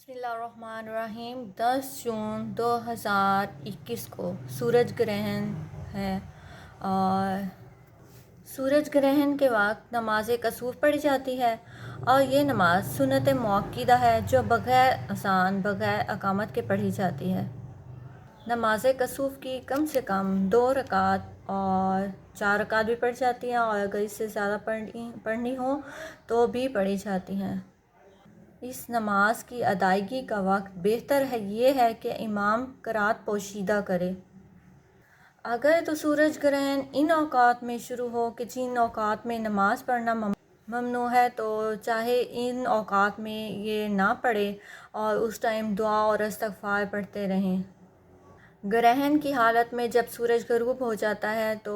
بسم اللہ الرحمن الرحیم 10 جون 2021 کو سورج گرہن ہے اور سورج گرہن کے وقت نماز کسوف پڑھی جاتی ہے اور یہ نماز سنت مؤکدہ ہے جو بغیر اذان بغیر اقامت کے پڑھی جاتی ہے۔ نماز کسوف کی کم سے کم 2 رکعت اور 4 رکعت بھی پڑھی جاتی ہیں اور اگر اس سے زیادہ پڑھنی ہو تو بھی پڑھی جاتی ہیں۔ اس نماز کی ادائیگی کا وقت بہتر یہ ہے کہ امام قرأت پوشیدہ کرے۔ اگر تو سورج گرہن ان اوقات میں شروع ہو کہ جن اوقات میں نماز پڑھنا ممنوع ہے تو چاہے ان اوقات میں یہ نہ پڑھے اور اس ٹائم دعا اور استغفار پڑھتے رہیں۔ گرہن کی حالت میں جب سورج غروب ہو جاتا ہے تو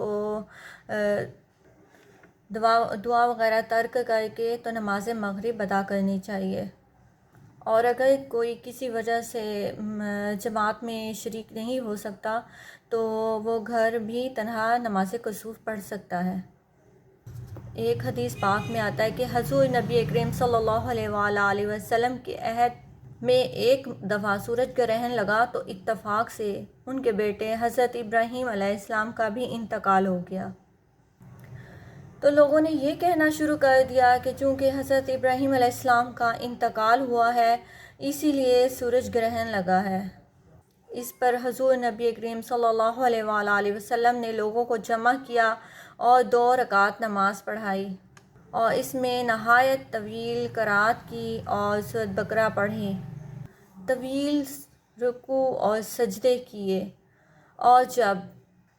دعا وغیرہ ترک کر کے تو نماز مغرب ادا کرنی چاہیے، اور اگر کوئی کسی وجہ سے جماعت میں شریک نہیں ہو سکتا تو وہ گھر بھی تنہا نماز کسوف پڑھ سکتا ہے۔ ایک حدیث پاک میں آتا ہے کہ حضور نبی کریم صلی اللہ علیہ وآلہ وسلم کے عہد میں ایک دفعہ سورج گرہن لگا تو اتفاق سے ان کے بیٹے حضرت ابراہیم علیہ السلام کا بھی انتقال ہو گیا۔ تو لوگوں نے یہ کہنا شروع کر دیا کہ چونکہ حضرت ابراہیم علیہ السلام کا انتقال ہوا ہے اسی لیے سورج گرہن لگا ہے۔ اس پر حضور نبی کریم صلی اللہ علیہ وآلہ وسلم نے لوگوں کو جمع کیا اور 2 رکعت نماز پڑھائی اور اس میں نہایت طویل قرأت کی اور سورۃ بقرہ پڑھی، طویل رکوع اور سجدے کیے، اور جب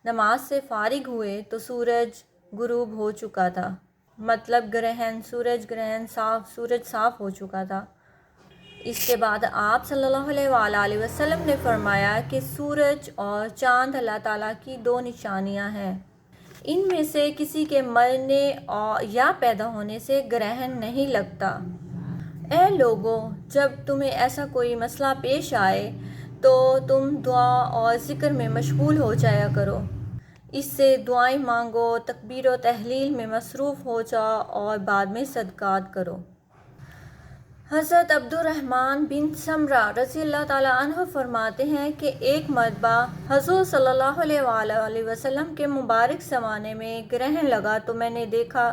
نماز سے فارغ ہوئے تو سورج غروب ہو چکا تھا، مطلب سورج صاف ہو چکا تھا۔ اس کے بعد آپ صلی اللہ علیہ وآلہ وسلم نے فرمایا کہ سورج اور چاند اللہ تعالیٰ کی 2 نشانیاں ہیں، ان میں سے کسی کے مرنے یا پیدا ہونے سے گرہن نہیں لگتا۔ اے لوگو، جب تمہیں ایسا کوئی مسئلہ پیش آئے تو تم دعا اور ذکر میں مشغول ہو جایا کرو، اس سے دعائیں مانگو، تکبیر و تحلیل میں مصروف ہو جاؤ اور بعد میں صدقات کرو۔ حضرت عبد الرحمن بن سمرہ رضی اللہ تعالیٰ عنہ فرماتے ہیں کہ ایک مرتبہ حضور صلی اللہ علیہ وآلہ وسلم کے مبارک زمانے میں گرہن لگا تو میں نے دیکھا،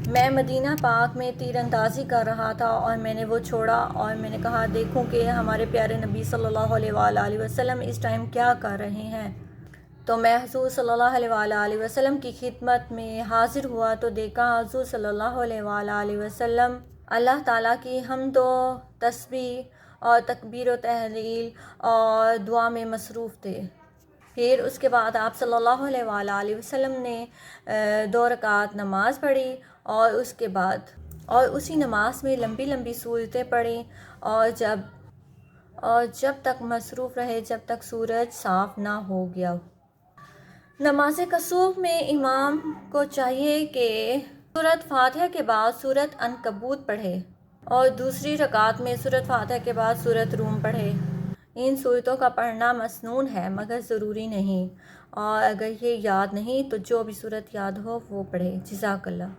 میں مدینہ پاک میں تیر اندازی کر رہا تھا اور میں نے وہ چھوڑا اور میں نے کہا دیکھوں کہ ہمارے پیارے نبی صلی اللہ علیہ وآلہ وسلم اس ٹائم کیا کر رہے ہیں۔ تو میں حضور صلی اللہ علیہ وآلہ وسلم کی خدمت میں حاضر ہوا تو دیکھا حضور صلی اللہ علیہ وآلہ وسلم اللہ تعالیٰ کی حمد و تسبیح اور تکبیر و تحلیل اور دعا میں مصروف تھے۔ پھر اس کے بعد آپ صلی اللہ علیہ وآلہ وسلم نے 2 رکعت نماز پڑھی اور اس کے بعد اسی نماز میں لمبی لمبی سورتیں پڑھیں اور جب تک مصروف رہے جب تک سورج صاف نہ ہو گیا۔ نماز کسوف میں امام کو چاہیے کہ سورۃ فاتحہ کے بعد سورۃ عنکبوت پڑھے اور دوسری رکعت میں سورۃ فاتحہ کے بعد سورۃ روم پڑھے۔ ان سورتوں کا پڑھنا مسنون ہے مگر ضروری نہیں، اور اگر یہ یاد نہیں تو جو بھی سورت یاد ہو وہ پڑھے۔ جزاک اللہ۔